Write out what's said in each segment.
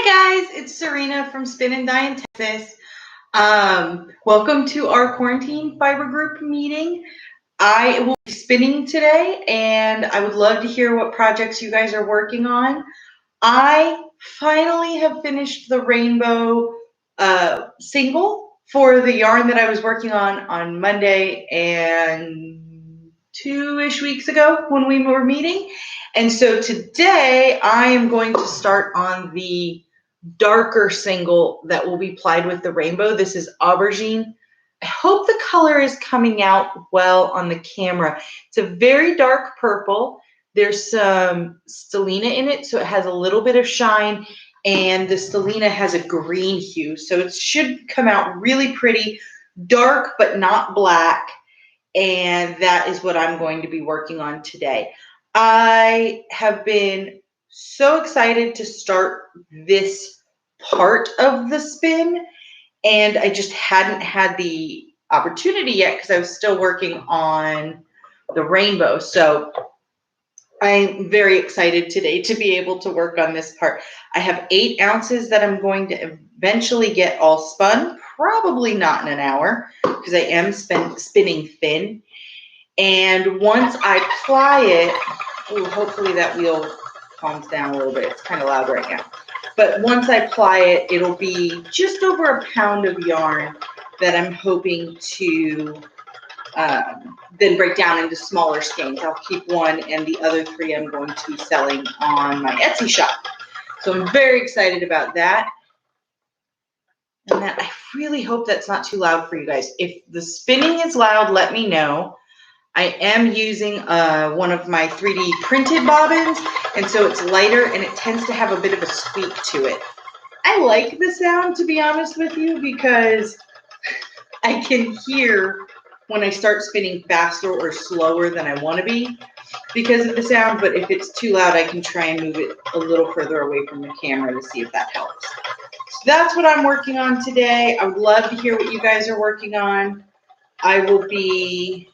Hi guys, it's Serena from Spin and Die in Texas. Welcome to our quarantine fiber group meeting. I will be spinning today and I would love to hear what projects you guys are working on. I finally have finished the rainbow single for the yarn that I was working on Monday and 2-ish weeks ago when we were meeting. And so today I am going to start on the darker single that will be plied with the rainbow. This is aubergine. I hope the color is coming out well on the camera. It's a very dark purple. There's some stellina in it, so it has a little bit of shine, and the stellina has a green hue, so it should come out really pretty, dark but not black, and that is what I'm going to be working on today. I have been so excited to start this part of the spin, and I just hadn't had the opportunity yet because I was still working on the rainbow. So I'm very excited today to be able to work on this part. I have 8 ounces that I'm going to eventually get all spun, probably not in an hour because I am spinning thin. And once I ply it, hopefully that wheel calms down a little bit. It's kind of loud right now. But once I ply it, it'll be just over a pound of yarn that I'm hoping to then break down into smaller skeins. I'll keep one, and the other 3 I'm going to be selling on my Etsy shop. So I'm very excited about that. And that I really hope that's not too loud for you guys. If the spinning is loud, let me know. I am using one of my 3D printed bobbins, and so it's lighter and it tends to have a bit of a squeak to it. I like the sound, to be honest with you, because I can hear when I start spinning faster or slower than I want to be because of the sound, but if it's too loud, I can try and move it a little further away from the camera to see if that helps. So that's what I'm working on today. I would love to hear what you guys are working on. I will be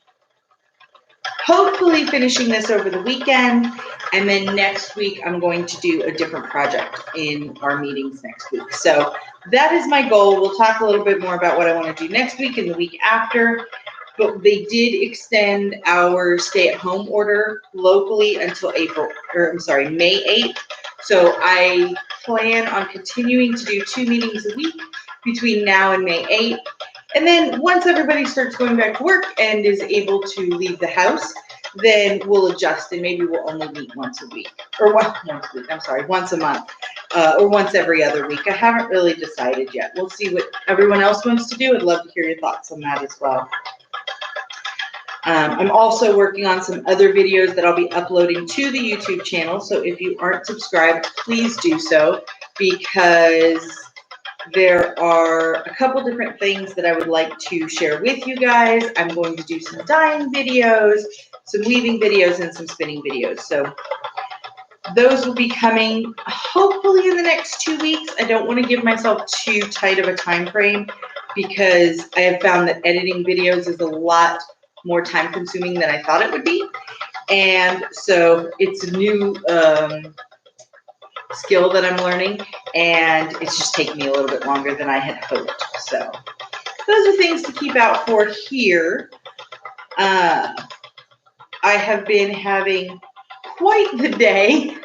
hopefully finishing this over the weekend, and then next week I'm going to do a different project in our meetings next week. So that is my goal. We'll talk a little bit more about what I want to do next week and the week after, but they did extend our stay-at-home order locally until May 8th. So I plan on continuing to do 2 meetings a week between now and May 8th. And then once everybody starts going back to work and is able to leave the house, then we'll adjust and maybe we'll only meet once a week. Or once a month. Or once every other week. I haven't really decided yet. We'll see what everyone else wants to do. I'd love to hear your thoughts on that as well. I'm also working on some other videos that I'll be uploading to the YouTube channel. So if you aren't subscribed, please do so, because there are a couple different things that I would like to share with you guys. I'm going to do some dyeing videos, some weaving videos, and some spinning videos. So those will be coming hopefully in the next 2 weeks. I don't want to give myself too tight of a time frame because I have found that editing videos is a lot more time consuming than I thought it would be. And so it's a new skill that I'm learning, and it's just taking me a little bit longer than I had hoped. So those are things to keep out for here. I have been having quite the day,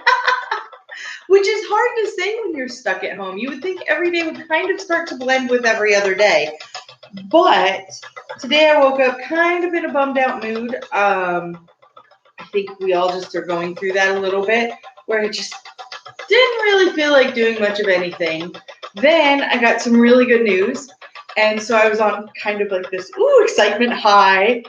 which is hard to say when you're stuck at home. You would think every day would kind of start to blend with every other day. But today I woke up kind of in a bummed out mood. I think we all just are going through that a little bit, where I just didn't really feel like doing much of anything. Then I got some really good news, and so I was on kind of like this excitement high.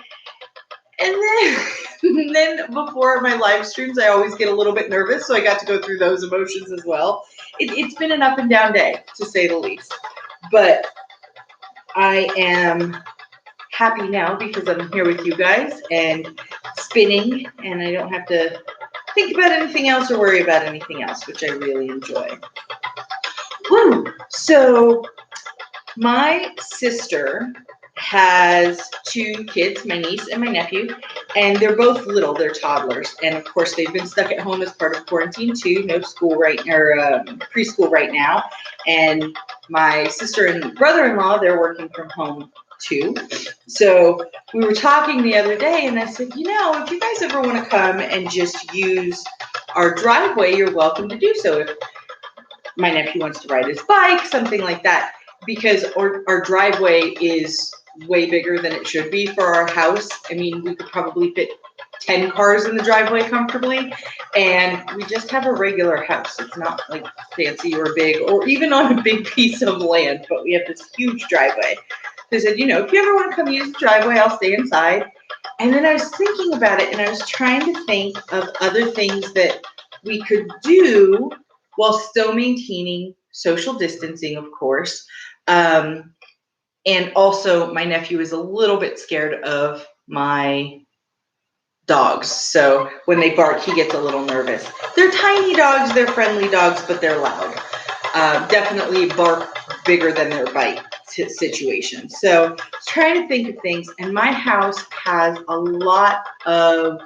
And then before my live streams, I always get a little bit nervous, so I got to go through those emotions as well. It's been an up and down day, to say the least. But I am happy now because I'm here with you guys and spinning, and I don't have to think about anything else or worry about anything else, which I really enjoy. Woo! So my sister has two kids, my niece and my nephew, and they're both little. They're toddlers, and of course they've been stuck at home as part of quarantine too. No school preschool right now, and my sister and brother-in-law, they're working from home too. So we were talking the other day, and I said, if you guys ever want to come and just use our driveway, you're welcome to do so. If my nephew wants to ride his bike, something like that, because our driveway is way bigger than it should be for our house. I mean, we could probably fit 10 cars in the driveway comfortably, and we just have a regular house. It's not like fancy or big or even on a big piece of land, but we have this huge driveway. They said, if you ever want to come use the driveway, I'll stay inside. And then I was thinking about it, and I was trying to think of other things that we could do while still maintaining social distancing, of course. And also, my nephew is a little bit scared of my dogs. So when they bark, he gets a little nervous. They're tiny dogs, they're friendly dogs, but they're loud. Definitely bark bigger than their bite situation. So I was trying to think of things, and my house has a lot of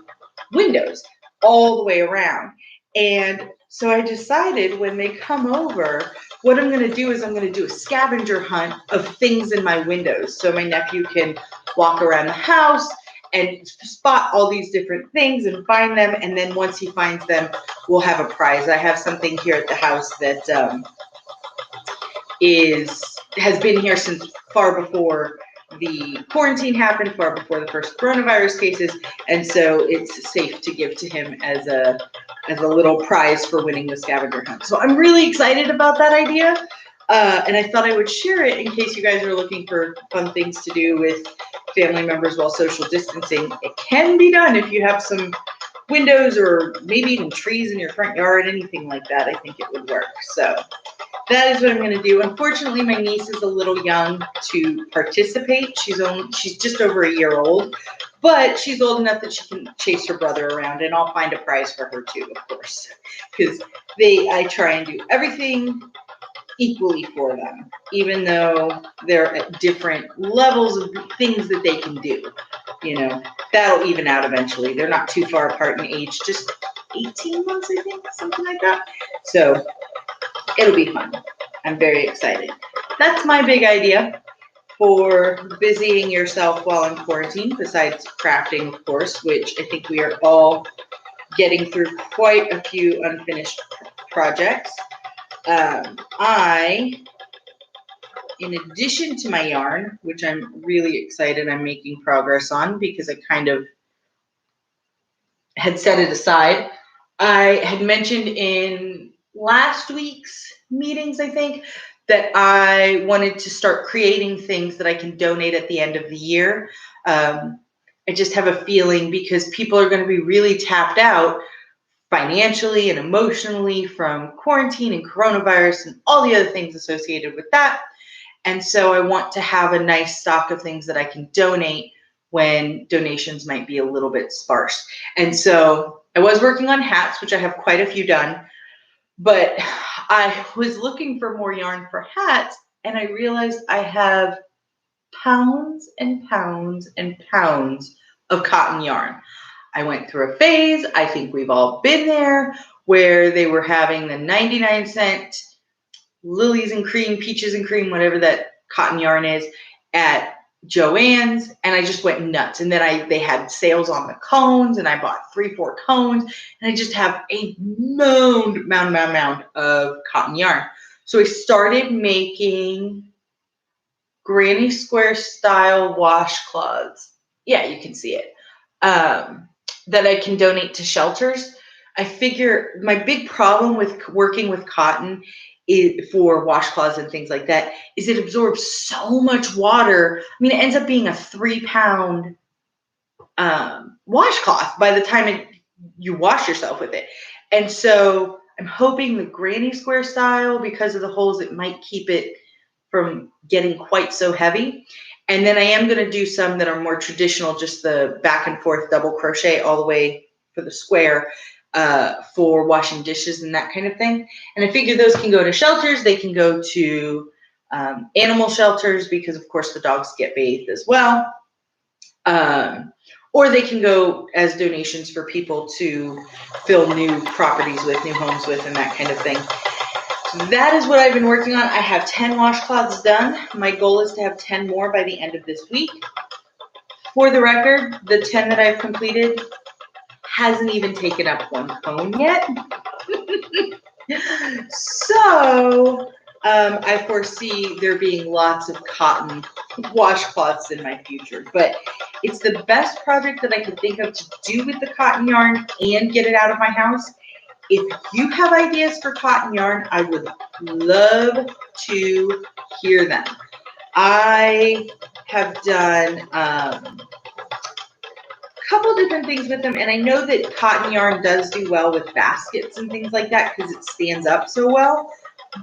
windows all the way around. And so I decided when they come over, what I'm going to do is I'm going to do a scavenger hunt of things in my windows. So my nephew can walk around the house and spot all these different things and find them. And then once he finds them, we'll have a prize. I have something here at the house that has been here since far before the quarantine happened, far before the first coronavirus cases, and so it's safe to give to him as a little prize for winning the scavenger hunt. So I'm really excited about that idea, and I thought I would share it in case you guys are looking for fun things to do with family members while social distancing. It can be done if you have some windows or maybe even trees in your front yard, anything like that. I think it would work. So that is what I'm going to do. Unfortunately, my niece is a little young to participate. She's just over a year old, but she's old enough that she can chase her brother around, and I'll find a prize for her too, of course, because I try and do everything equally for them, even though they're at different levels of things that they can do. That'll even out eventually. They're not too far apart in age, just 18 months, I think, something like that. So it'll be fun. I'm very excited. That's my big idea for busying yourself while in quarantine, besides crafting, of course, which I think we are all getting through quite a few unfinished projects. In addition to my yarn, which I'm really excited I'm making progress on because I kind of had set it aside, I had mentioned in last week's meetings, I think, that I wanted to start creating things that I can donate at the end of the year. I just have a feeling because people are going to be really tapped out financially and emotionally from quarantine and coronavirus and all the other things associated with that. And so I want to have a nice stock of things that I can donate when donations might be a little bit sparse. And so I was working on hats, which I have quite a few done, but I was looking for more yarn for hats, and I realized I have pounds and pounds and pounds of cotton yarn. I went through a phase, I think we've all been there, where they were having the 99-cent lilies and cream, peaches and cream, whatever that cotton yarn is, at Joann's, and I just went nuts. And then they had sales on the cones, and I bought 3-4 cones, and I just have a mound of cotton yarn. So I started making granny square style washcloths. Yeah, you can see it. That I can donate to shelters. I figure my big problem with working with cotton for washcloths and things like that is it absorbs so much water. I mean, it ends up being a 3-pound washcloth by the time you wash yourself with it. And so I'm hoping the granny square style, because of the holes, it might keep it from getting quite so heavy. And then I am going to do some that are more traditional, just the back and forth double crochet all the way for the square, for washing dishes and that kind of thing. And I figure those can go to shelters. They can go to animal shelters, because of course the dogs get bathed as well. Or they can go as donations for people to fill new properties with, new homes with, and that kind of thing. That is what I've been working on. I have 10 washcloths done. My goal is to have 10 more by the end of this week. For the record, the 10 that I've completed hasn't even taken up one cone yet. So I foresee there being lots of cotton washcloths in my future, but it's the best project that I could think of to do with the cotton yarn and get it out of my house. If you have ideas for cotton yarn, I would love to hear them. I have done a couple different things with them, and I know that cotton yarn does do well with baskets and things like that because it stands up so well.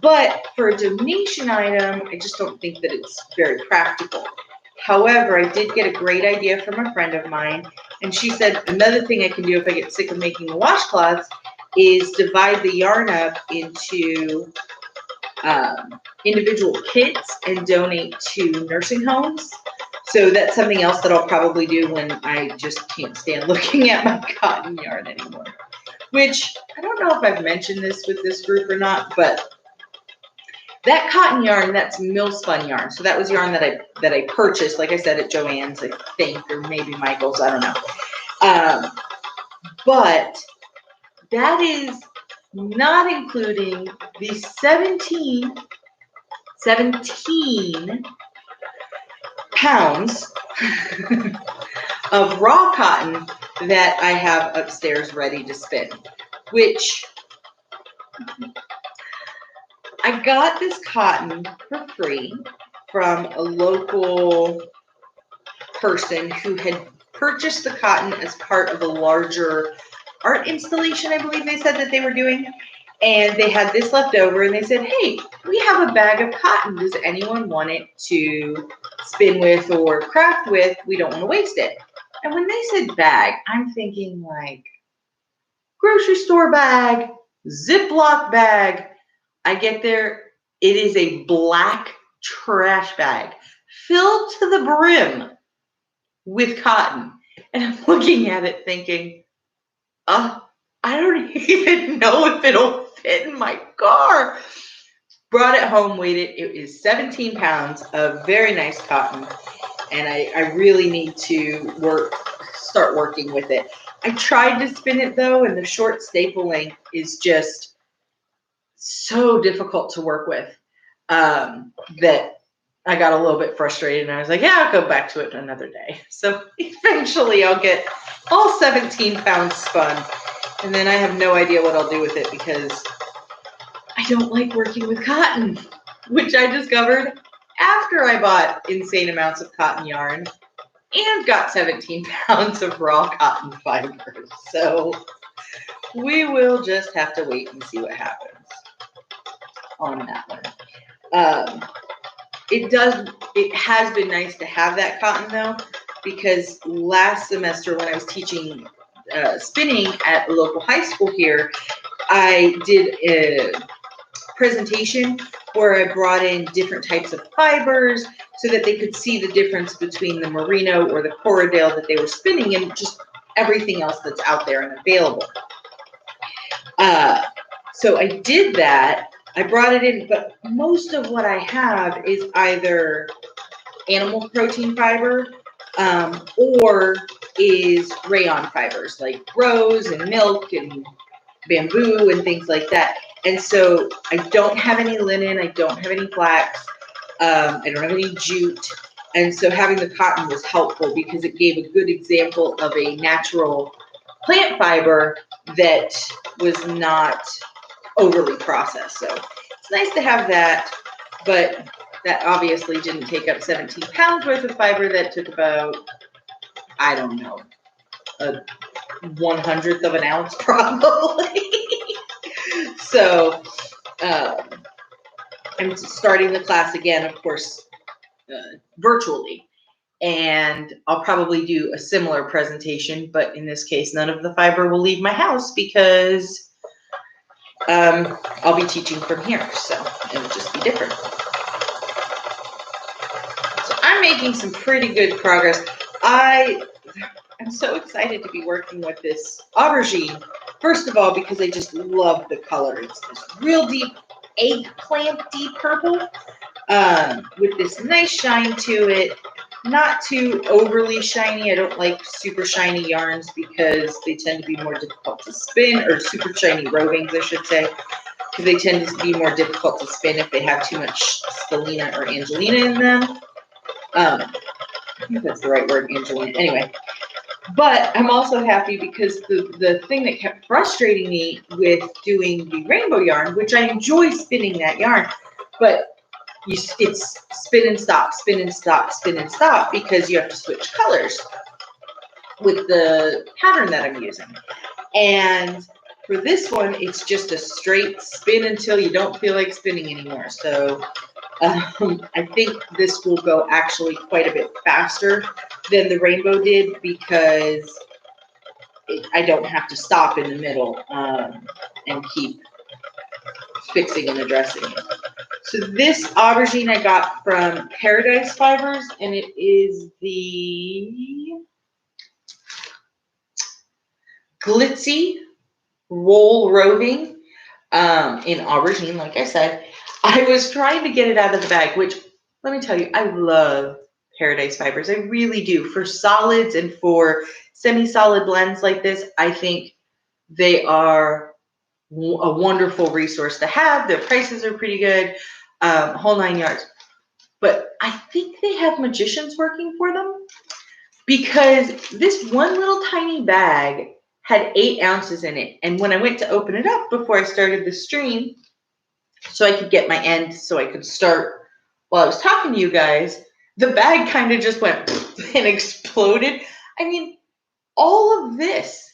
But for a donation item, I just don't think that it's very practical. However, I did get a great idea from a friend of mine, and she said another thing I can do if I get sick of making the washcloths is divide the yarn up into individual kits and donate to nursing homes. So that's something else that I'll probably do when I just can't stand looking at my cotton yarn anymore. Which, I don't know if I've mentioned this with this group or not, but that cotton yarn, that's Millspun yarn. So that was yarn that I purchased, like I said, at Joann's, I think, or maybe Michael's, I don't know. But that is not including the 17 pounds of raw cotton that I have upstairs ready to spin, which I got this cotton for free from a local person who had purchased the cotton as part of a larger art installation, I believe they said that they were doing. And they had this left over and they said, hey, we have a bag of cotton. Does anyone want it to spin with or craft with? We don't want to waste it. And when they said bag, I'm thinking like grocery store bag, Ziploc bag. I get there, it is a black trash bag filled to the brim with cotton. And I'm looking at it thinking, I don't even know if it'll fit in my car. Brought it home, weighed it. It is 17 pounds of very nice cotton. And I really need to start working with it. I tried to spin it though, and the short staple length is just so difficult to work with that I got a little bit frustrated and I was like, yeah, I'll go back to it another day. So eventually I'll get all 17 pounds spun, and then I have no idea what I'll do with it because I don't like working with cotton, which I discovered after I bought insane amounts of cotton yarn and got 17 pounds of raw cotton fibers. So we will just have to wait and see what happens on that one. It has been nice to have that cotton though, because last semester when I was teaching spinning at a local high school here, I did a presentation where I brought in different types of fibers so that they could see the difference between the merino or the Corriedale that they were spinning and just everything else that's out there and available. So I did that. I brought it in, but most of what I have is either animal protein fiber or is rayon fibers like rose and milk and bamboo and things like that. And so I don't have any linen, I don't have any flax, I don't have any jute. And so having the cotton was helpful because it gave a good example of a natural plant fiber that was not overly processed. So it's nice to have that, but that obviously didn't take up 17 pounds worth of fiber. That took about, I don't know, a 1/100th of an ounce probably. So I'm starting the class again, of course, virtually. And I'll probably do a similar presentation, but in this case, none of the fiber will leave my house because I'll be teaching from here, so it'll just be different. I'm making some pretty good progress. I'm so excited to be working with this aubergine. First of all, because I just love the color. It's this real deep eggplant deep purple with this nice shine to it. Not too overly shiny. I don't like super shiny yarns because they tend to be more difficult to spin, or super shiny rovings, I should say, because they tend to be more difficult to spin if they have too much spirulina or angelina in them. I think that's the right word, angelina. Anyway, but I'm also happy because the thing that kept frustrating me with doing the rainbow yarn, which I enjoy spinning that yarn, but it's spin and stop, spin and stop, spin and stop, because you have to switch colors with the pattern that I'm using. And for this one, it's just a straight spin until you don't feel like spinning anymore. So I think this will go actually quite a bit faster than the rainbow did, because I don't have to stop in the middle and keep fixing and addressing it. So this aubergine I got from Paradise Fibers, and it is the Glitzy Roll Roving in aubergine, like I said. I was trying to get it out of the bag, which, let me tell you, I love Paradise Fibers. I really do. For solids and for semi-solid blends like this, I think they are a wonderful resource to have. Their prices are pretty good, whole 9 yards. But I think they have magicians working for them, because this one little tiny bag had 8 ounces in it. And when I went to open it up before I started the stream, so I could get my end, so I could start while I was talking to you guys, the bag kind of just went and exploded. I mean, all of this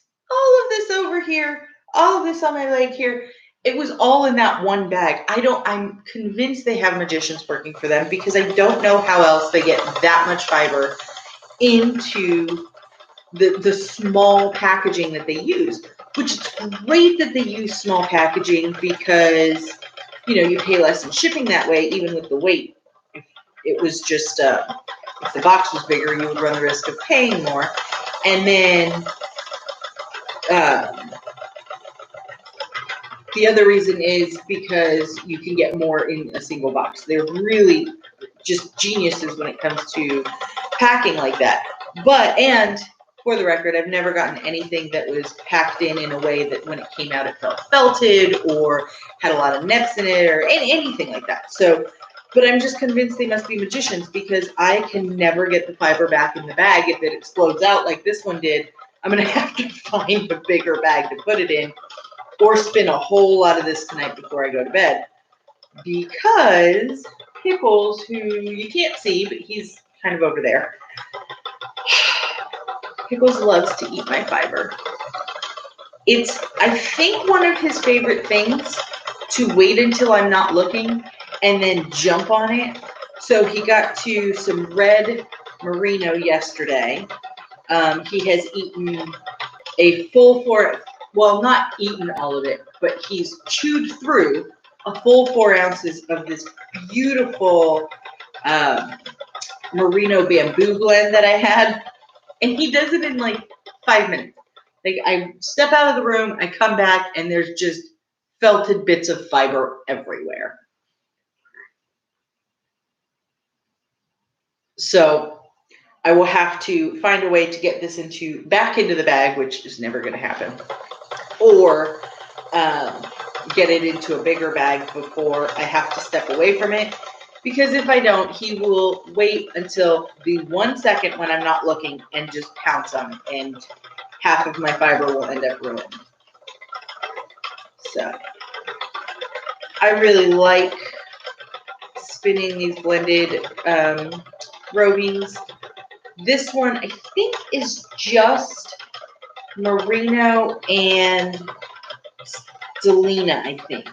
over here, all of this on my leg here, it was all in that one bag. I'm convinced they have magicians working for them, because I don't know how else they get that much fiber into the small packaging that they use, which is great that they use small packaging, because, you know, you pay less in shipping that way, even with the weight. If it was just, if the box was bigger, you would run the risk of paying more. And then the other reason is because you can get more in a single box. They're really just geniuses when it comes to packing like that. But, and for the record, I've never gotten anything that was packed in a way that when it came out it felt felted or had a lot of nets in it or anything like that. So, but I'm just convinced they must be magicians, because I can never get the fiber back in the bag. If it explodes out like this one did, I'm going to have to find a bigger bag to put it in, or spin a whole lot of this tonight before I go to bed. Because Pickles, who you can't see, but he's kind of over there, Pickles loves to eat my fiber. It's, I think, one of his favorite things to wait until I'm not looking and then jump on it. So he got to some red merino yesterday. He has eaten a full 4, well, not eaten all of it, but he's chewed through a full 4 ounces of this beautiful merino bamboo blend that I had. And he does it in like 5 minutes. Like, I step out of the room, I come back, and there's just felted bits of fiber everywhere. So I will have to find a way to get this back into the bag, which is never going to happen, or get it into a bigger bag before I have to step away from it. Because if I don't, he will wait until the 1 second when I'm not looking and just pounce on it, and half of my fiber will end up ruined. So I really like spinning these blended rovings. This one, I think, is just merino and Delina, I think.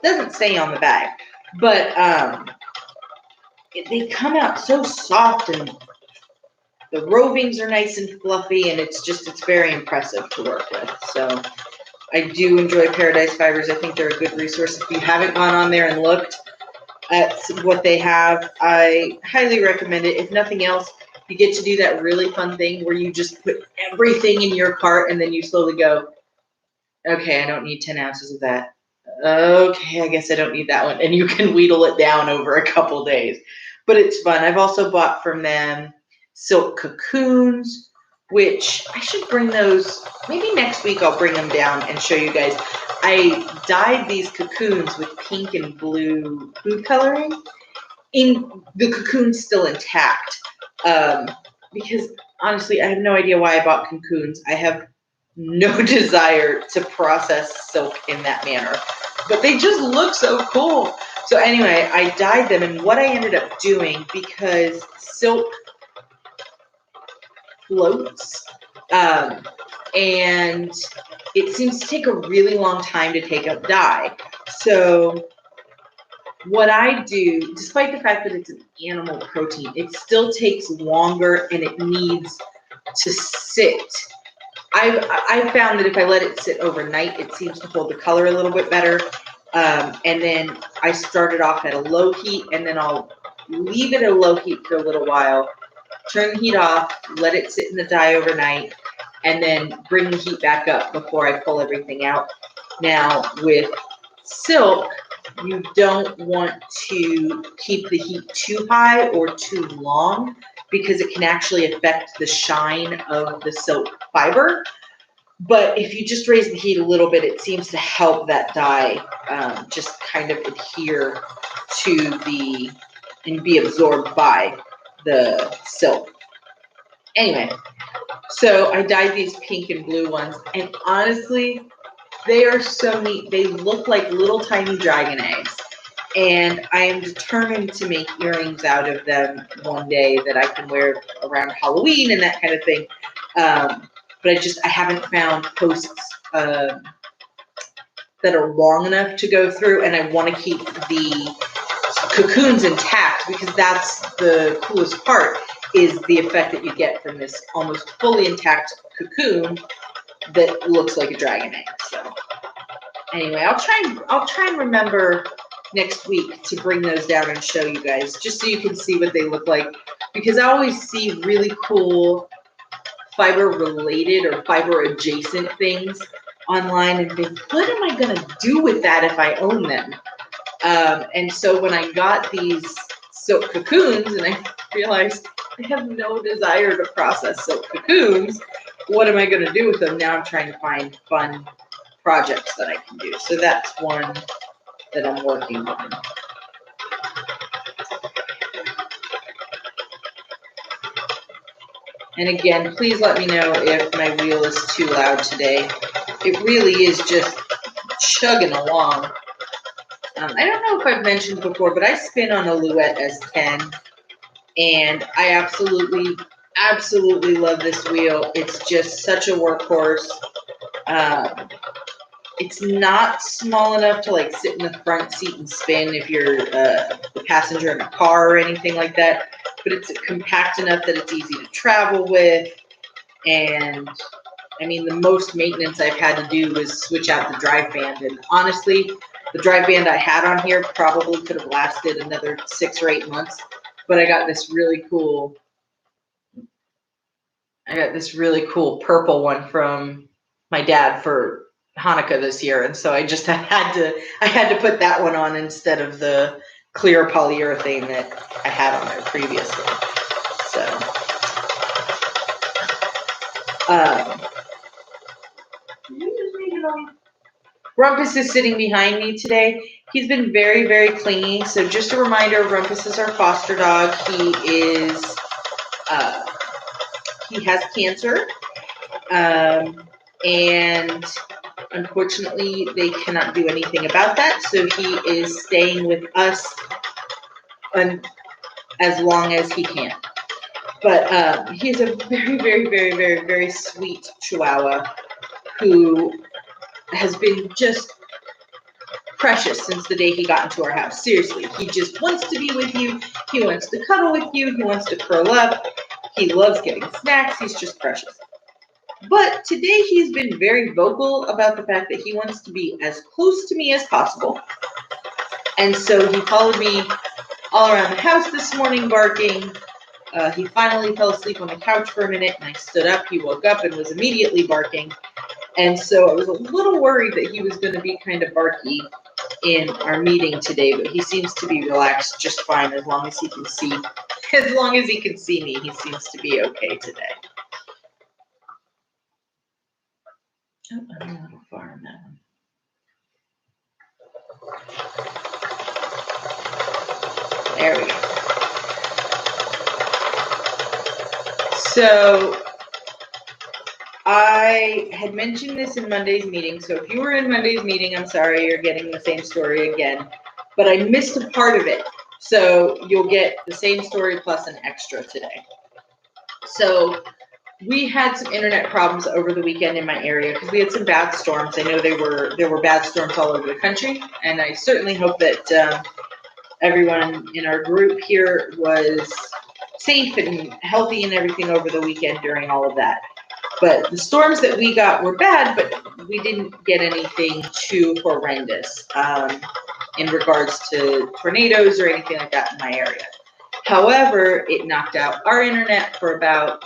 Doesn't say on the bag, but they come out so soft, and the rovings are nice and fluffy, and it's very impressive to work with. So I do enjoy Paradise Fibers. I think they're a good resource. If you haven't gone on there and looked, That's what they have. I highly recommend it. If nothing else, you get to do that really fun thing where you just put everything in your cart and then you slowly go, okay, I don't need 10 ounces of that. Okay, I guess I don't need that one. And you can wheedle it down over a couple days. But it's fun. I've also bought from them silk cocoons, which I should bring those. Maybe next week I'll bring them down and show you guys. I dyed these cocoons with pink and blue food coloring. In the cocoon's still intact. Because honestly, I have no idea why I bought cocoons. I have no desire to process silk in that manner, but they just look so cool. So anyway, I dyed them, and what I ended up doing, because silk floats, and it seems to take a really long time to take up dye. So what I do, despite the fact that it's an animal protein, it still takes longer and it needs to sit. I've found that if I let it sit overnight, it seems to hold the color a little bit better. And then I start it off at a low heat, and then I'll leave it at a low heat for a little while, turn the heat off, let it sit in the dye overnight, and then bring the heat back up before I pull everything out. Now, with silk, you don't want to keep the heat too high or too long because it can actually affect the shine of the silk fiber. But if you just raise the heat a little bit, it seems to help that dye just kind of adhere to the and be absorbed by the silk. Anyway, so I dyed these pink and blue ones, and honestly, they are so neat. They look like little tiny dragon eggs. And I am determined to make earrings out of them one day that I can wear around Halloween and that kind of thing. But I haven't found posts that are long enough to go through, and I want to keep the cocoons intact because that's the coolest part, is the effect that you get from this almost fully intact cocoon that looks like a dragon egg. So anyway, I'll try and remember next week to bring those down and show you guys, just so you can see what they look like, because I always see really cool fiber related or fiber adjacent things online and think, what am I going to do with that if I own them? And so when I got these silk cocoons and I realized I have no desire to process silk cocoons, what am I going to do with them? Now I'm trying to find fun projects that I can do. So that's one that I'm working on. And again, please let me know if my wheel is too loud today. It really is just chugging along. I don't know if I've mentioned before, but I spin on a Louette S10, and I absolutely love this wheel. It's just such a workhorse. It's not small enough to like sit in the front seat and spin if you're the passenger in a car or anything like that, but it's compact enough that it's easy to travel with. And I mean, the most maintenance I've had to do was switch out the drive band, and honestly, the drive band I had on here probably could have lasted another 6 or 8 months, but I got this really cool purple one from my dad for Hanukkah this year, and so I just had to put that one on instead of the clear polyurethane that I had on there previously. So Rumpus is sitting behind me today. He's been very, very clingy. So just a reminder, Rumpus is our foster dog. He has cancer, and unfortunately, they cannot do anything about that. So he is staying with us as long as he can. But he's a very, very, very, very, very sweet Chihuahua who has been just precious since the day he got into our house. Seriously, he just wants to be with you. He wants to cuddle with you. He wants to curl up. He loves getting snacks. He's just precious. But today he's been very vocal about the fact that he wants to be as close to me as possible. And so he followed me all around the house this morning barking. He finally fell asleep on the couch for a minute, and I stood up. He woke up and was immediately barking. And so I was a little worried that he was going to be kind of barky in our meeting today, but he seems to be relaxed just fine as long as he can see. As long as he can see me, he seems to be okay today. Oh, I'm a little far on that one. There we go. So I had mentioned this in Monday's meeting. So if you were in Monday's meeting, I'm sorry, you're getting the same story again. But I missed a part of it. So you'll get the same story plus an extra today. So we had some internet problems over the weekend in my area because we had some bad storms. I know there were bad storms all over the country, and I certainly hope that everyone in our group here was safe and healthy and everything over the weekend during all of that. But the storms that we got were bad, but we didn't get anything too horrendous in regards to tornadoes or anything like that in my area. However, it knocked out our internet for about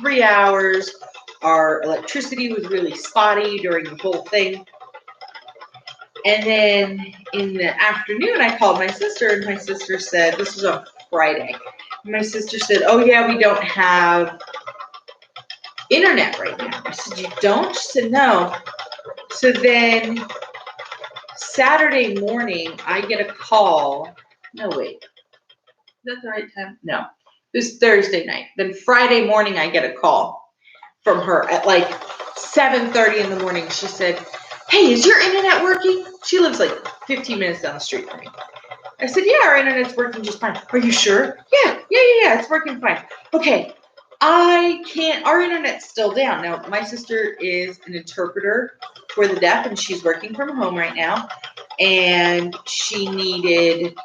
3 hours. Our electricity was really spotty during the whole thing. And then in the afternoon, I called my sister, and my sister said, this was on Friday. My sister said, oh yeah, we don't have internet right now. I said, you don't? She said, no. So then Saturday morning, I get a call. No, wait. Is that the right time? No. It was Thursday night. Then Friday morning, I get a call from her at like 7:30 in the morning. She said, hey, is your internet working? She lives like 15 minutes down the street from me. I said, yeah, our internet's working just fine. Are you sure? Yeah, it's working fine. Okay, our internet's still down. Now, my sister is an interpreter for the deaf, and she's working from home right now, and she needed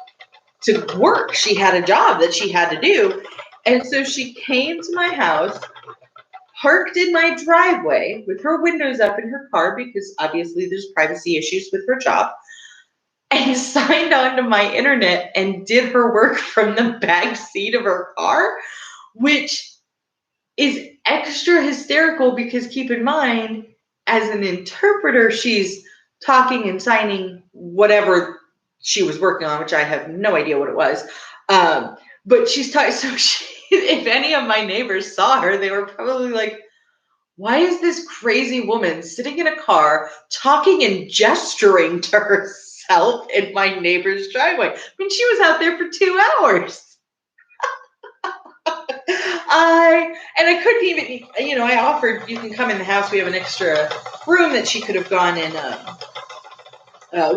to work. She had a job that she had to do, and so she came to my house, parked in my driveway with her windows up in her car because obviously there's privacy issues with her job, and signed onto my internet and did her work from the back seat of her car, which is extra hysterical because keep in mind, as an interpreter, she's talking and signing whatever she was working on, which I have no idea what it was. But she's talking, so if any of my neighbors saw her, they were probably like, why is this crazy woman sitting in a car talking and gesturing to herself in my neighbor's driveway? I mean, she was out there for 2 hours. I couldn't even, I offered, you can come in the house. We have an extra room that she could have gone and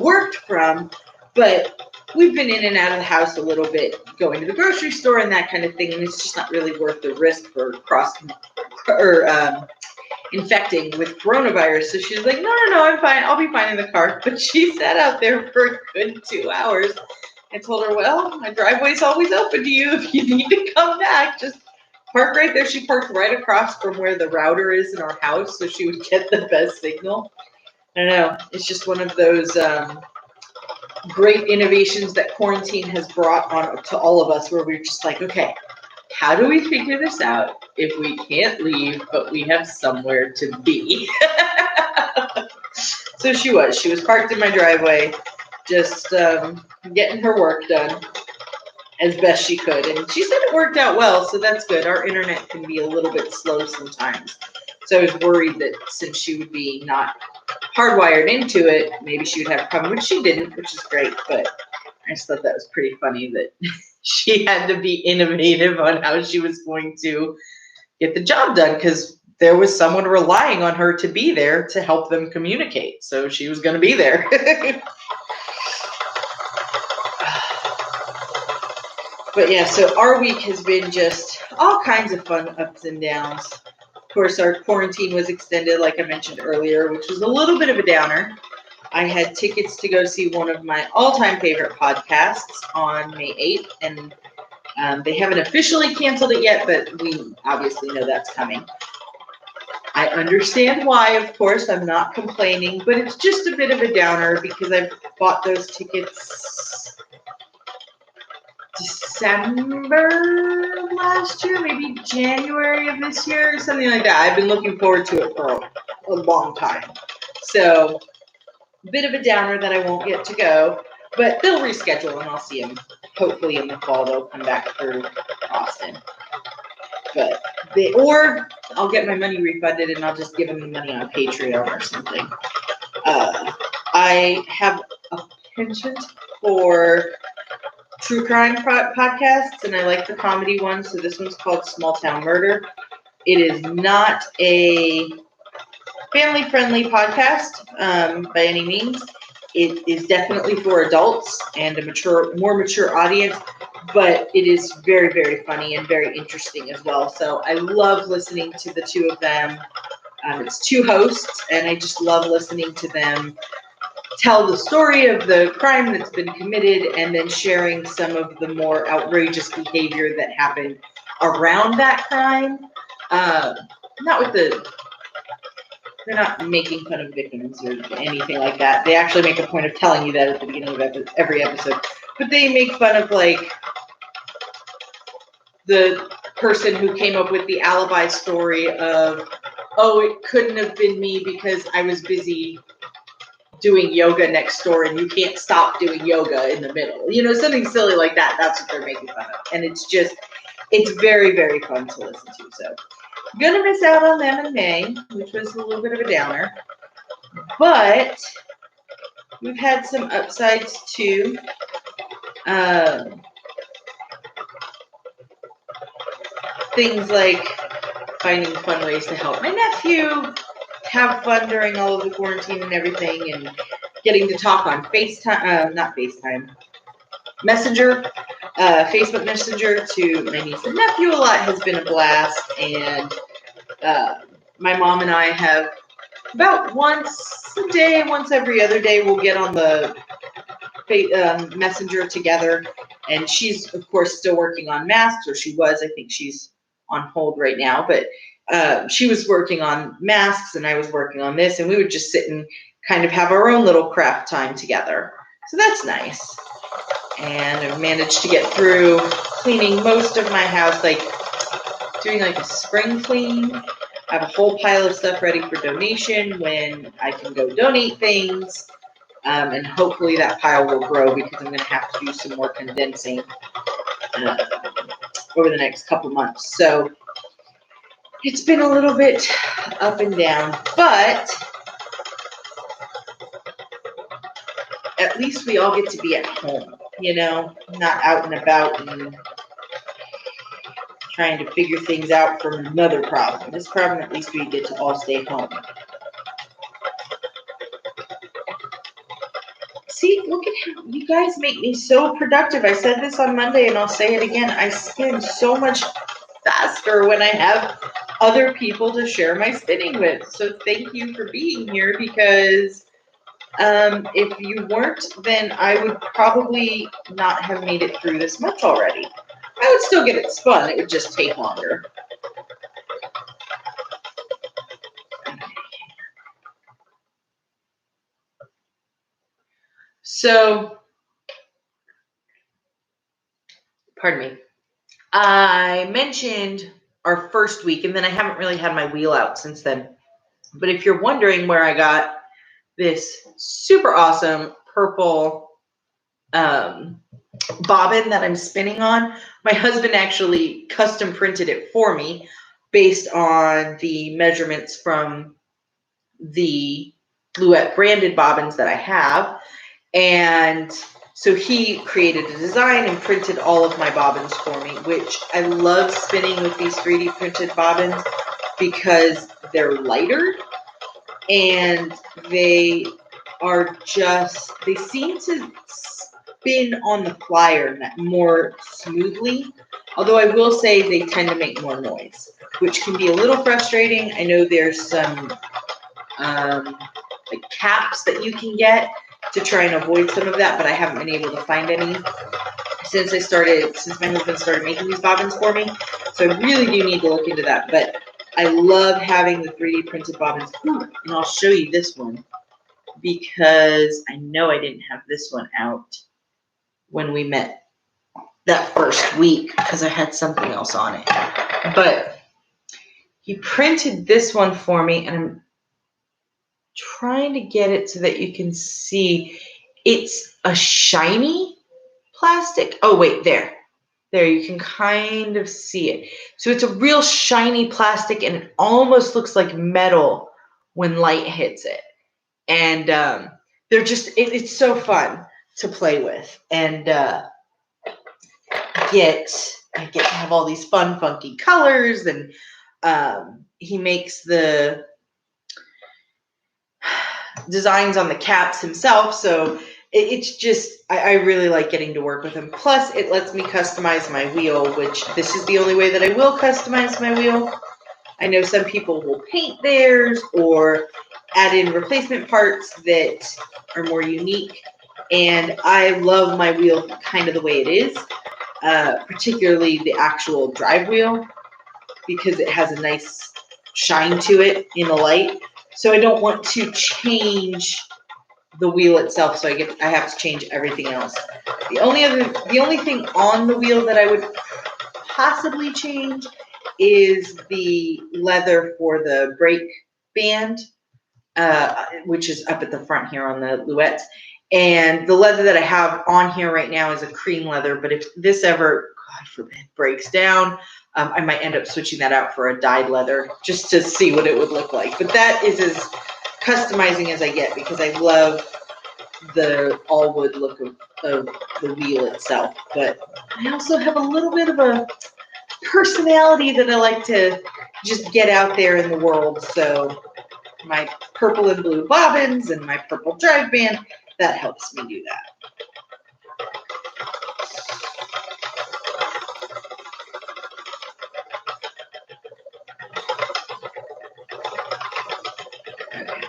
worked from, but we've been in and out of the house a little bit, going to the grocery store and that kind of thing, and it's just not really worth the risk for infecting with coronavirus. So she's like, no, I'm fine. I'll be fine in the car. But she sat out there for a good 2 hours. I told her, well, my driveway's always open to you. If you need to come back, just park right there. She parked right across from where the router is in our house, so she would get the best signal. I don't know. It's just one of those great innovations that quarantine has brought on to all of us, where we're just like, okay, how do we figure this out if we can't leave, but we have somewhere to be? So she was parked in my driveway, just getting her work done as best she could. And she said it worked out well, so that's good. Our internet can be a little bit slow sometimes. So I was worried that since she would be not hardwired into it, maybe she would have a problem, which she didn't, which is great. But I just thought that was pretty funny that she had to be innovative on how she was going to get the job done, because there was someone relying on her to be there to help them communicate. So she was going to be there. But yeah, so our week has been just all kinds of fun ups and downs. Of course, our quarantine was extended, like I mentioned earlier, which was a little bit of a downer. I had tickets to go see one of my all-time favorite podcasts on May 8th, and they haven't officially canceled it yet, but we obviously know that's coming. I understand why, of course, I'm not complaining, but it's just a bit of a downer because I bought those tickets December last year, maybe January of this year, something like that. I've been looking forward to it for a long time. So, a bit of a downer that I won't get to go, but they'll reschedule and I'll see them. Hopefully in the fall they'll come back through Austin. But or I'll get my money refunded and I'll just give them the money on Patreon or something. I have a penchant for true crime podcasts, and I like the comedy one. So this one's called Small Town Murder. It is not a family-friendly podcast by any means. It is definitely for adults and a more mature audience, but it is very, very funny and very interesting as well. So I love listening to the two of them. It's two hosts, and I just love listening to them tell the story of the crime that's been committed and then sharing some of the more outrageous behavior that happened around that crime. They're not making fun of victims or anything like that. They actually make a point of telling you that at the beginning of every episode. But they make fun of, like, the person who came up with the alibi story of, oh, it couldn't have been me because I was busy doing yoga next door and you can't stop doing yoga in the middle. You know, something silly like that. That's what they're making fun of. And it's very, very fun to listen to. So I'm going to miss out on them in May, which was a little bit of a downer. But we've had some upsides too. Things like finding fun ways to help my nephew have fun during all of the quarantine and everything, and getting to talk on Messenger, Facebook Messenger to my niece and nephew a lot has been a blast. And my mom and I have about once a day, once every other day, we'll get on the Messenger together. And she's, of course, still working on masks, or she was. I think she's on hold right now, but she was working on masks and I was working on this, and we would just sit and kind of have our own little craft time together. So that's nice. And I've managed to get through cleaning most of my house, like doing like a spring clean. I have a whole pile of stuff ready for donation when I can go donate things. And hopefully that pile will grow because I'm going to have to do some more condensing over the next couple months. So it's been a little bit up and down, but at least we all get to be at home, you know, not out and about and trying to figure things out from another problem. This problem, at least we get to all stay home. See, look at how you guys make me so productive. I said this on Monday and I'll say it again. I spin so much faster when I have other people to share my spinning with. So thank you for being here, because if you weren't, then I would probably not have made it through this much already. I would still get it spun. It would just take longer. So, pardon me. I mentioned our first week, and then I haven't really had my wheel out since then. But if you're wondering where I got this super awesome purple bobbin that I'm spinning on, my husband actually custom printed it for me based on the measurements from the Bluette branded bobbins that I have. And so he created a design and printed all of my bobbins for me, which I love spinning with these 3D printed bobbins because they're lighter and they seem to spin on the flyer more smoothly. Although I will say they tend to make more noise, which can be a little frustrating. I know there's some like caps that you can get to try and avoid some of that, but I haven't been able to find any since my husband started making these bobbins for me. So I really do need to look into that. But I love having the 3D printed bobbins. Ooh, and I'll show you this one because I know I didn't have this one out when we met that first week because I had something else on it. But he printed this one for me, and I'm trying to get it so that you can see. It's a shiny plastic. Oh, wait, there. There, you can kind of see it. So it's a real shiny plastic, and it almost looks like metal when light hits it. And they're just, it's so fun to play with. And I get to have all these fun, funky colors. And he makes the designs on the caps himself. So it's just, I really like getting to work with him. Plus, it lets me customize my wheel, which this is the only way that I will customize my wheel. I know some people will paint theirs or add in replacement parts that are more unique. And I love my wheel kind of the way it is, particularly the actual drive wheel, because it has a nice shine to it in the light. So I don't want to change the wheel itself, so I have to change everything else. The only thing on the wheel that I would possibly change is the leather for the brake band, which is up at the front here on the Louettes. And the leather that I have on here right now is a cream leather, but if this ever, God forbid, breaks down, I might end up switching that out for a dyed leather just to see what it would look like. But that is as customizing as I get because I love the all wood look of the wheel itself. But I also have a little bit of a personality that I like to just get out there in the world. So my purple and blue bobbins and my purple drive band, that helps me do that. Okay.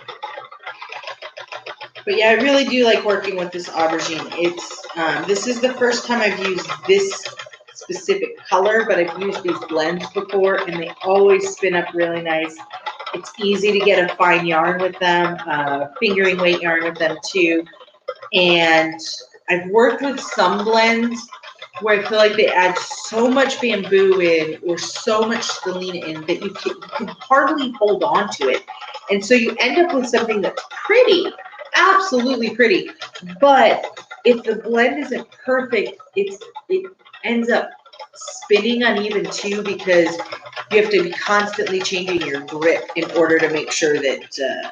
But yeah, I really do like working with this aubergine. It's this is the first time I've used this specific color, but I've used these blends before, and they always spin up really nice. It's easy to get a fine yarn with them, fingering weight yarn with them too. And I've worked with some blends where I feel like they add so much bamboo in or so much stellina in that you can hardly hold on to it. And so you end up with something that's pretty, absolutely pretty. But if the blend isn't perfect, it ends up spinning uneven too because you have to be constantly changing your grip in order to make sure that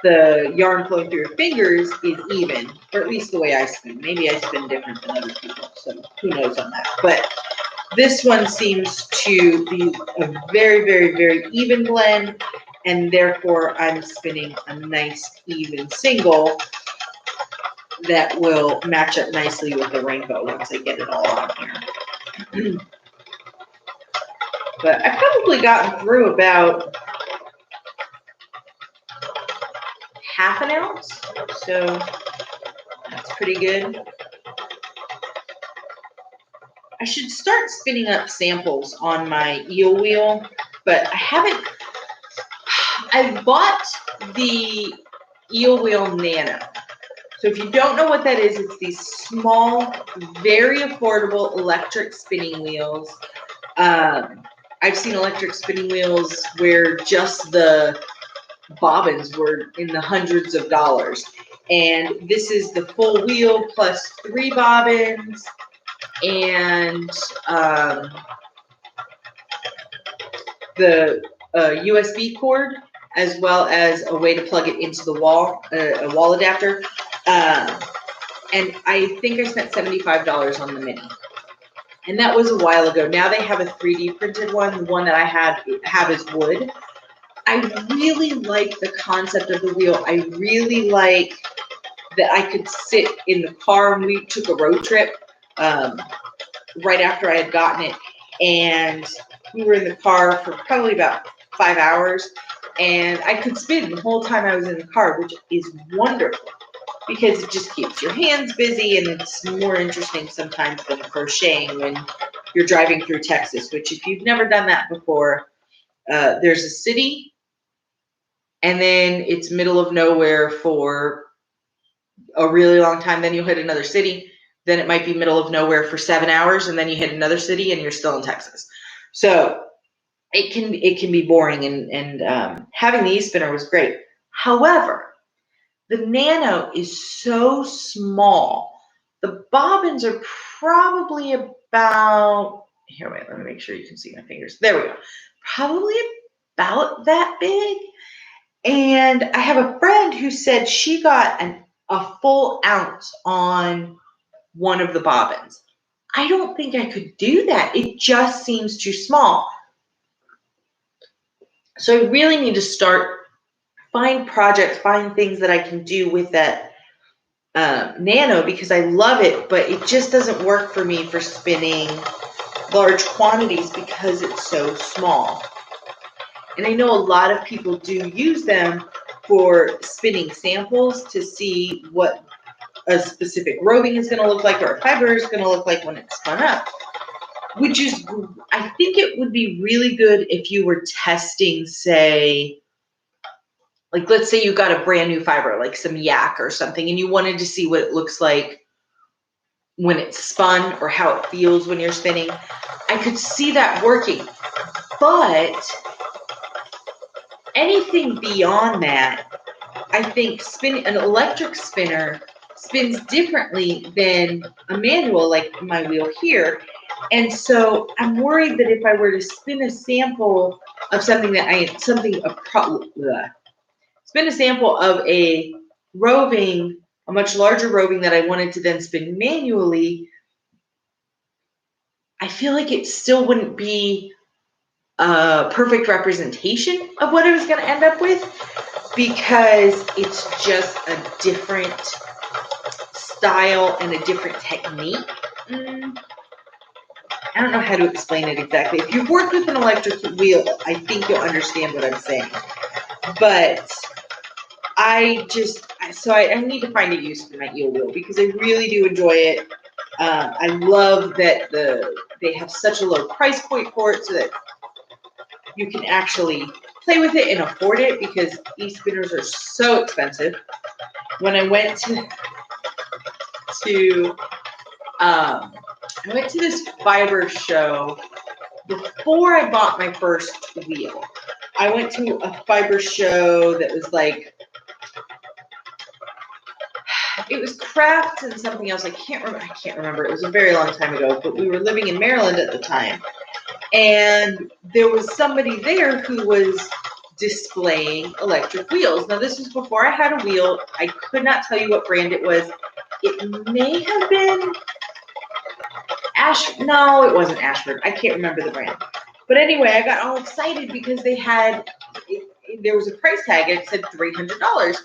the yarn flowing through your fingers is even, or at least the way I spin. Maybe I spin different than other people, so who knows on that. But this one seems to be a very, very, very even blend, and therefore I'm spinning a nice even single that will match up nicely with the rainbow once I get it all on here. But I've probably gotten through about half an ounce, so that's pretty good. I should start spinning up samples on my eel wheel, but I haven't. I bought the eel wheel nano. So if you don't know what that is, it's these small, very affordable electric spinning wheels. I've seen electric spinning wheels where just the bobbins were in the hundreds of dollars. And this is the full wheel plus 3 bobbins and the USB cord, as well as a way to plug it into the wall, a wall adapter. And I think I spent $75 on the mini. And that was a while ago. Now they have a 3D printed one. The one that I have is wood. I really like the concept of the wheel. I really like that I could sit in the car, and we took a road trip right after I had gotten it. And we were in the car for probably about 5 hours. And I could spin the whole time I was in the car, which is wonderful because it just keeps your hands busy, and it's more interesting sometimes than crocheting when you're driving through Texas, which if you've never done that before, there's a city, and then it's middle of nowhere for a really long time. Then you'll hit another city. Then it might be middle of nowhere for 7 hours, and then you hit another city, and you're still in Texas. So it can be boring, and having the e-spinner was great. However, the Nano is so small. The bobbins are probably about, here, wait, let me make sure you can see my fingers. There we go. Probably about that big. And I have a friend who said she got a full ounce on one of the bobbins. I don't think I could do that. It just seems too small. So I really need to find projects, find things that I can do with that Nano, because I love it, but it just doesn't work for me for spinning large quantities because it's so small. And I know a lot of people do use them for spinning samples to see what a specific roving is going to look like or a fiber is going to look like when it's spun up, which is, I think it would be really good if you were testing, say, like, let's say you got a brand new fiber, like some yak or something, and you wanted to see what it looks like when it's spun or how it feels when you're spinning. I could see that working, but anything beyond that, I think an electric spinner spins differently than a manual, like my wheel here. And so I'm worried that if I were to spin a sample of spin a sample of a roving, a much larger roving that I wanted to then spin manually, I feel like it still wouldn't be a perfect representation of what I was going to end up with, because it's just a different style and a different technique. I don't know how to explain it exactly. If you've worked with an electric wheel, I think you'll understand what I'm saying. But I need to find a use for my eel wheel, because I really do enjoy it. I love that they have such a low price point for it, so that you can actually play with it and afford it, because e-spinners are so expensive. When I went to this fiber show before I bought my first wheel. I went to a fiber show that was like, it was crafts and something else. I can't remember. It was a very long time ago, but we were living in Maryland at the time. And there was somebody there who was displaying electric wheels. Now, this was before I had a wheel. I could not tell you what brand it was. It may have been no, it wasn't Ashford. I can't remember the brand. But anyway, I got all excited because there was a price tag. It said $300.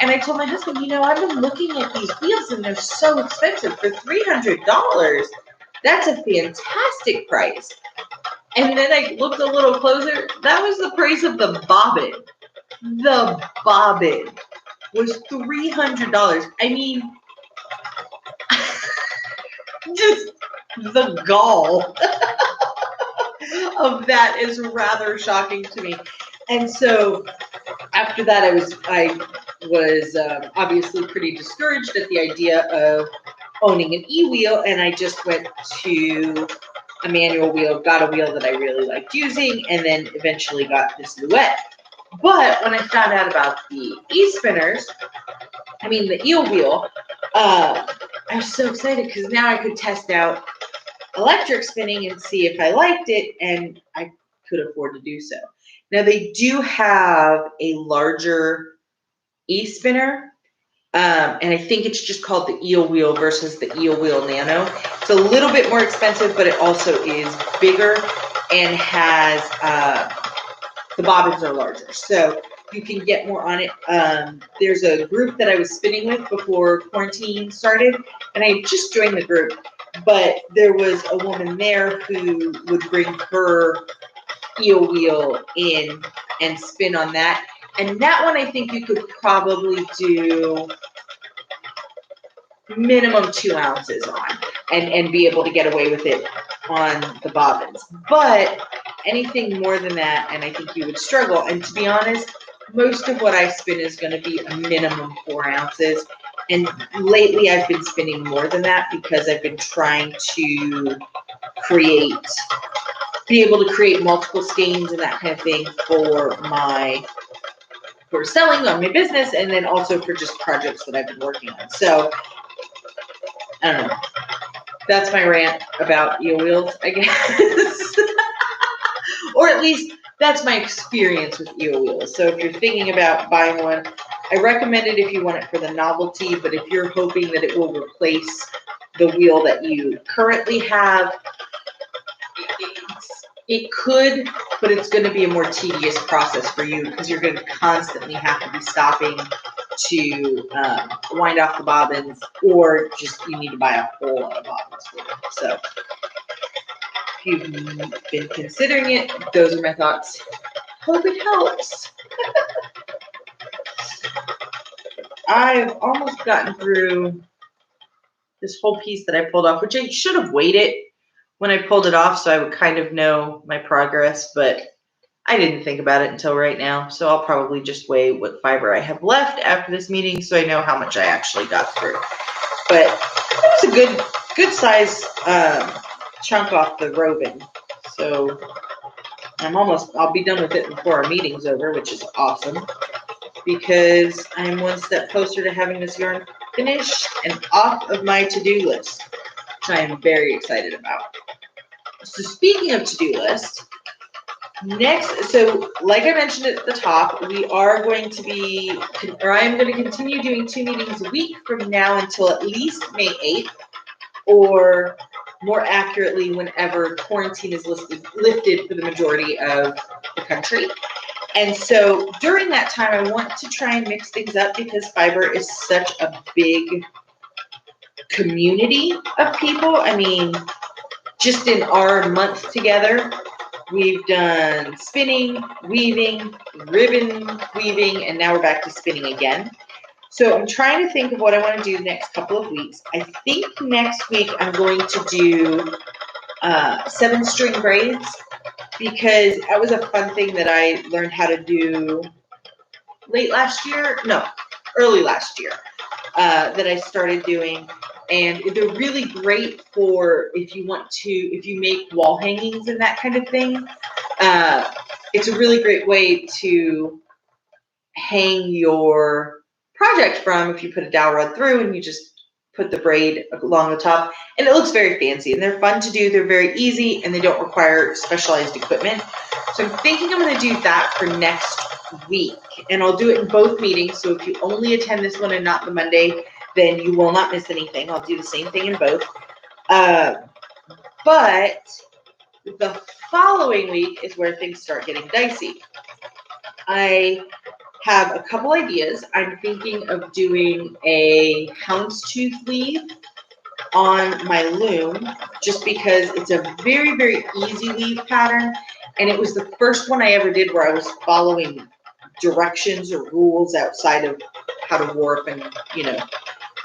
And I told my husband, I've been looking at these wheels and they're so expensive. For $300, that's a fantastic price. And then I looked a little closer. That was the price of the bobbin. The bobbin was $300. I mean, just the gall of that is rather shocking to me. And so after that, I was obviously pretty discouraged at the idea of owning an e-wheel, and I just went to a manual wheel, got a wheel that I really liked using, and then eventually got this Louette. But when I found out about the the eel wheel, I was so excited, because now I could test out electric spinning and see if I liked it, and I could afford to do so. Now, they do have a larger e-spinner, and I think it's just called the eel wheel versus the eel wheel Nano. It's a little bit more expensive, but it also is bigger and has the bobbins are larger, so you can get more on it. There's a group that I was spinning with before quarantine started, and I just joined the group, but there was a woman there who would bring her eel wheel in and spin on that. And that one, I think you could probably do minimum 2 ounces on and be able to get away with it on the bobbins. But anything more than that, and I think you would struggle. And to be honest, most of what I spin is going to be a minimum 4 ounces. And lately I've been spinning more than that because I've been trying to be able to create multiple skeins and that kind of thing for selling on my business, and then also for just projects that I've been working on. So I don't know. That's my rant about eel wheels, I guess. Or at least that's my experience with eel wheels. So if you're thinking about buying one, I recommend it if you want it for the novelty, but if you're hoping that it will replace the wheel that you currently have, it could, but it's going to be a more tedious process for you because you're going to constantly have to be stopping to wind off the bobbins, or just you need to buy a whole lot of bobbins for it. So if you've been considering it, those are my thoughts. Hope it helps. I've almost gotten through this whole piece that I pulled off, which I should have waited when I pulled it off so I would kind of know my progress, but I didn't think about it until right now. So I'll probably just weigh what fiber I have left after this meeting so I know how much I actually got through. But it was a good size chunk off the roving. So I'll be done with it before our meeting's over, which is awesome because I'm one step closer to having this yarn finished and off of my to-do list, which I am very excited about. So speaking of to-do list, so like I mentioned at the top, we are going to be, or I am going to continue doing 2 meetings a week from now until at least May 8th, or more accurately, whenever quarantine is lifted for the majority of the country. And so during that time, I want to try and mix things up because fiber is such a big community of people. I mean, just in our month together, we've done spinning, weaving, ribbon weaving, and now we're back to spinning again. So I'm trying to think of what I want to do the next couple of weeks. I think next week I'm going to do 7-string braids because that was a fun thing that I learned how to do early last year, that I started doing. And they're really great for if you make wall hangings and that kind of thing. It's a really great way to hang your project from if you put a dowel rod through and you just put the braid along the top. And it looks very fancy and they're fun to do. They're very easy and they don't require specialized equipment. So I'm thinking I'm going to do that for next week. And I'll do it in both meetings. So if you only attend this one and not the Monday, then you will not miss anything. I'll do the same thing in both. But the following week is where things start getting dicey. I have a couple ideas. I'm thinking of doing a houndstooth leaf on my loom just because it's a very, very easy leaf pattern. And it was the first one I ever did where I was following directions or rules outside of how to warp and,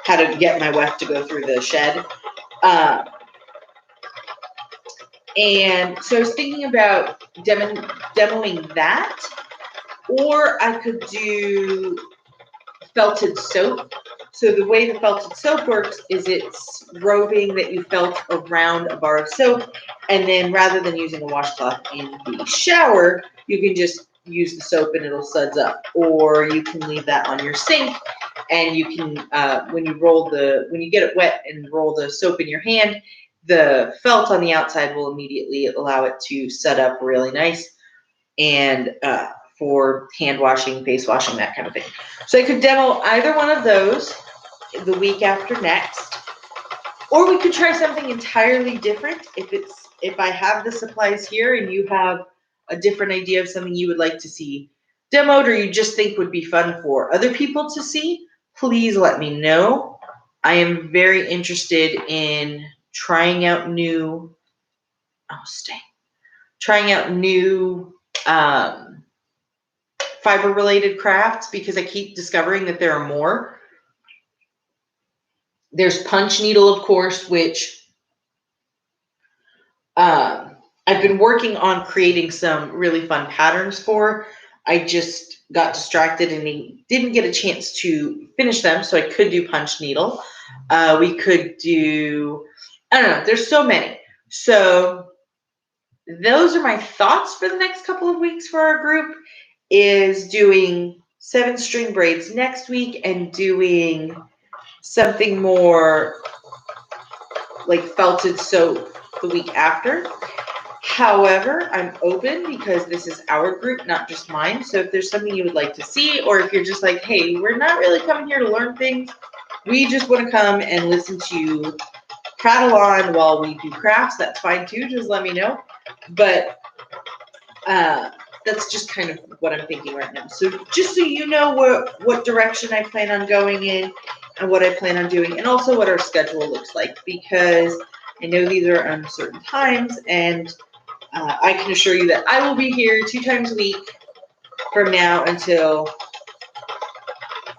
how to get my weft to go through the shed. And so I was thinking about demoing that, or I could do felted soap. So the way the felted soap works is it's roving that you felt around a bar of soap, and then rather than using a washcloth in the shower, you can just use the soap and it'll suds up, or you can leave that on your sink and you can when you get it wet and roll the soap in your hand, the felt on the outside will immediately allow it to set up really nice and for hand washing, face washing, that kind of thing. So I could demo either one of those the week after next, or we could try something entirely different. If I have the supplies here and you have a different idea of something you would like to see demoed or you just think would be fun for other people to see, please let me know. I am very interested in trying out new fiber related crafts because I keep discovering that there are more. There's punch needle, of course, which I've been working on creating some really fun patterns for. I just got distracted and didn't get a chance to finish them, so I could do punch needle. We could do, I don't know, there's so many. So those are my thoughts for the next couple of weeks for our group, is doing 7-string braids next week and doing something more like felted soap the week after. However, I'm open because this is our group, not just mine. So if there's something you would like to see, or if you're just like, hey, we're not really coming here to learn things, we just want to come and listen to you prattle on while we do crafts, that's fine too. Just let me know. But that's just kind of what I'm thinking right now. So just so you know what direction I plan on going in and what I plan on doing, and also what our schedule looks like, because I know these are uncertain times, and I can assure you that I will be here 2 times a week from now until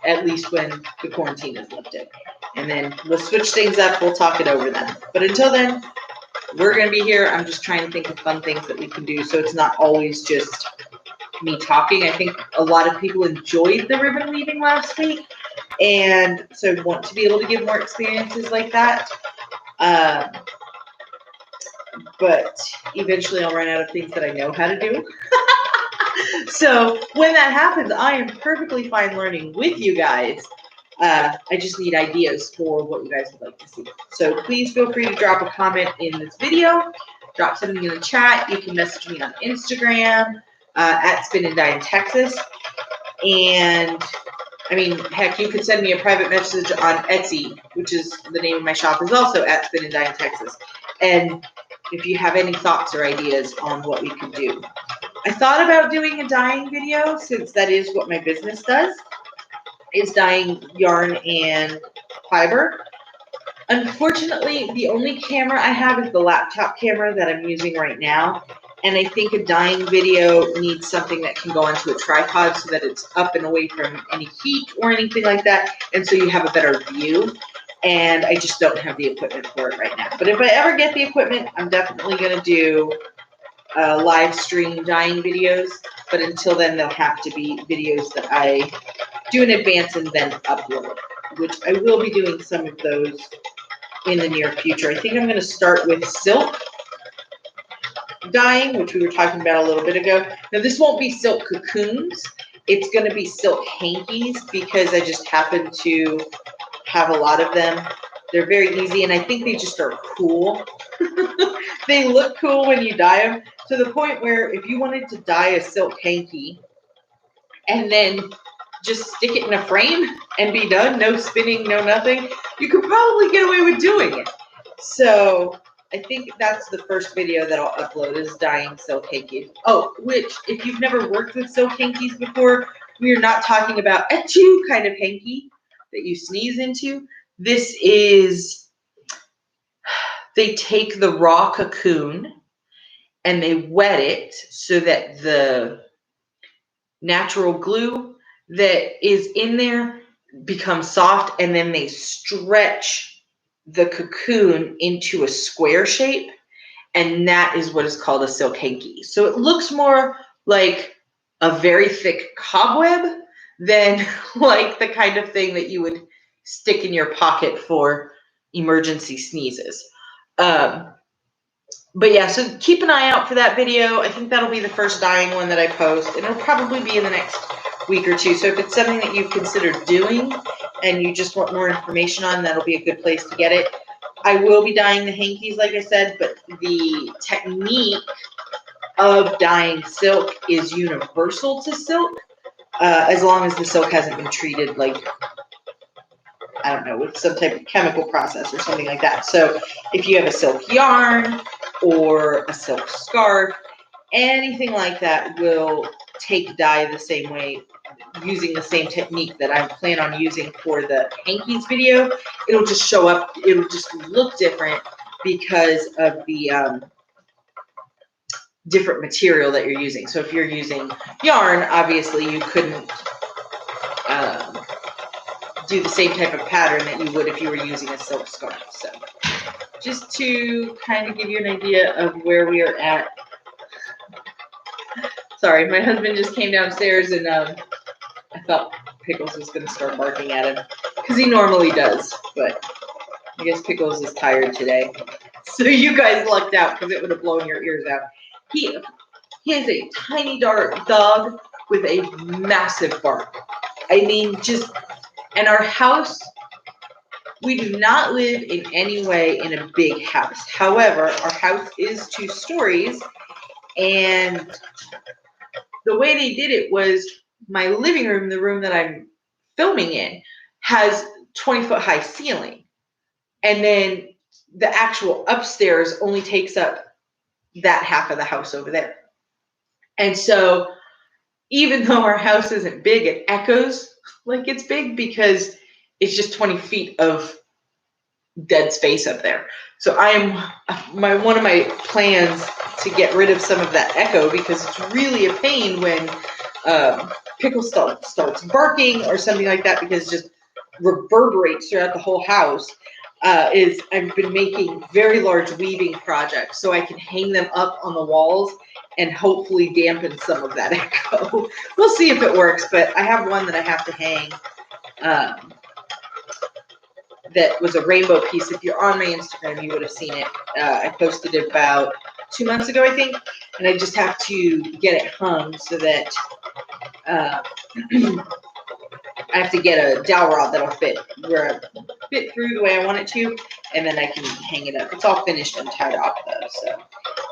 at least when the quarantine is lifted. And then we'll switch things up. We'll talk it over then. But until then, we're going to be here. I'm just trying to think of fun things that we can do, so it's not always just me talking. I think a lot of people enjoyed the ribbon weaving last week, and so I want to be able to give more experiences like that. But eventually I'll run out of things that I know how to do. So when that happens, I am perfectly fine learning with you guys. I just need ideas for what you guys would like to see. So please feel free to drop a comment in this video, drop something in the chat. You can message me on Instagram at Spin and Dye in Texas. And I mean, heck, you could send me a private message on Etsy, which is the name of my shop, is also at Spin and Dye in Texas. And if you have any thoughts or ideas on what we could do. I thought about doing a dyeing video, since that is what my business does, is dyeing yarn and fiber. Unfortunately, the only camera I have is the laptop camera that I'm using right now. And I think a dyeing video needs something that can go onto a tripod so that it's up and away from any heat or anything like that. And so you have a better view. And I just don't have the equipment for it right now. But if I ever get the equipment, I'm definitely going to do live stream dyeing videos. But until then, they'll have to be videos that I do in advance and then upload, which I will be doing some of those in the near future. I think I'm going to start with silk dyeing, which we were talking about a little bit ago. Now, this won't be silk cocoons. It's going to be silk hankies, because I just happen to have a lot of them. They're very easy, and I think they just are cool. They look cool when you dye them, to the point where if you wanted to dye a silk hanky and then just stick it in a frame and be done, no spinning, no nothing, you could probably get away with doing it. So I think that's the first video that I'll upload, is dyeing silk hankies. Oh, which, if you've never worked with silk hankies before, we are not talking about a chew kind of hanky that you sneeze into. This is, they take the raw cocoon and they wet it so that the natural glue that is in there becomes soft, and then they stretch the cocoon into a square shape, and that is what is called a silk hanky. So it looks more like a very thick cobweb than like the kind of thing that you would stick in your pocket for emergency sneezes. But yeah, so keep an eye out for that video. I think that'll be the first dyeing one that I post, and it'll probably be in the next week or two. So if it's something that you've considered doing and you just want more information on, that'll be a good place to get it. I will be dyeing the hankies, like I said, but the technique of dyeing silk is universal to silk, as long as the silk hasn't been treated like, I don't know, with some type of chemical process or something like that. So if you have a silk yarn or a silk scarf, anything like that will take dye the same way, using the same technique that I plan on using for the hankies video. It'll just show up, it'll just look different because of the different material that you're using. So if you're using yarn, obviously you couldn't do the same type of pattern that you would if you were using a silk scarf. So just to kind of give you an idea of where we are at. Sorry, my husband just came downstairs and I thought Pickles was going to start barking at him because he normally does, but I guess Pickles is tired today. So you guys lucked out because it would have blown your ears out. He is a tiny dog with a massive bark. I mean, and our house, we do not live in any way in a big house. However, our house is 2 stories, and the way they did it was my living room, the room that I'm filming in, has 20-foot high ceiling. And then the actual upstairs only takes up that half of the house over there. And so even though our house isn't big, it echoes like it's big because it's just 20 feet of dead space up there. So one of my plans to get rid of some of that echo, because it's really a pain when Pickle starts barking or something like that, because it just reverberates throughout the whole house, is I've been making very large weaving projects so I can hang them up on the walls and hopefully dampen some of that echo. We'll see if it works, but I have one that I have to hang that was a rainbow piece. If you're on my Instagram, you would have seen it. I posted it about 2 months ago, I think, and I just have to get it hung so that I have to get a dowel rod that'll fit through the way I want it to, and then I can hang it up. It's all finished and tied off though. So,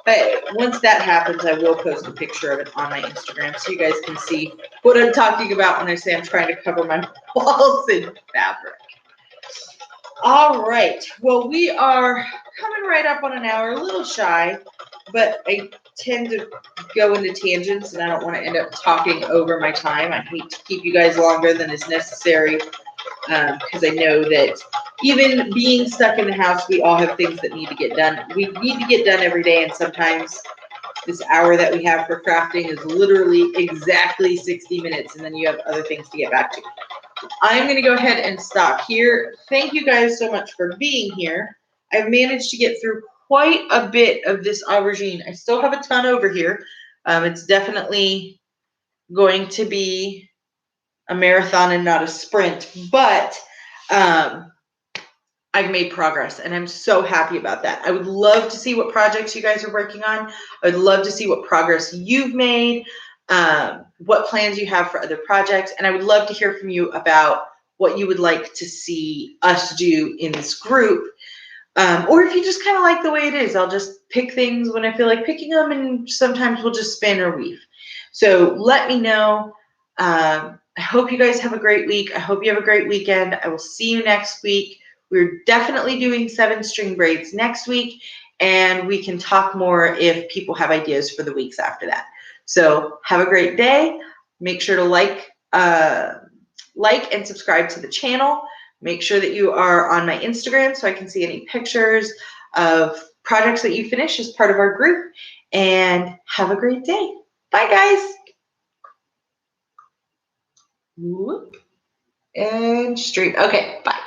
but once that happens, I will post a picture of it on my Instagram so you guys can see what I'm talking about when I say I'm trying to cover my walls in fabric. All right. Well, we are coming right up on an hour, a little shy, but I tend to go into tangents and I don't want to end up talking over my time. I hate to keep you guys longer than is necessary because I know that even being stuck in the house, we all have things that need to get done. We need to get done every day, and sometimes this hour that we have for crafting is literally exactly 60 minutes, and then you have other things to get back to. I'm going to go ahead and stop here. Thank you guys so much for being here. I've managed to get through quite a bit of this aubergine. I still have a ton over here. It's definitely going to be a marathon and not a sprint, but I've made progress and I'm so happy about that. I would love to see what projects you guys are working on. I would love to see what progress you've made, what plans you have for other projects, and I would love to hear from you about what you would like to see us do in this group. Or if you just kind of like the way it is, I'll just pick things when I feel like picking them, and sometimes we'll just spin or weave. So let me know. I hope you guys have a great week. I hope you have a great weekend. I will see you next week. We're definitely doing 7-string braids next week, and we can talk more if people have ideas for the weeks after that. So have a great day. Make sure to like and subscribe to the channel. Make sure that you are on my Instagram so I can see any pictures of projects that you finish as part of our group. And have a great day. Bye, guys. Whoop. And straight. Okay, bye.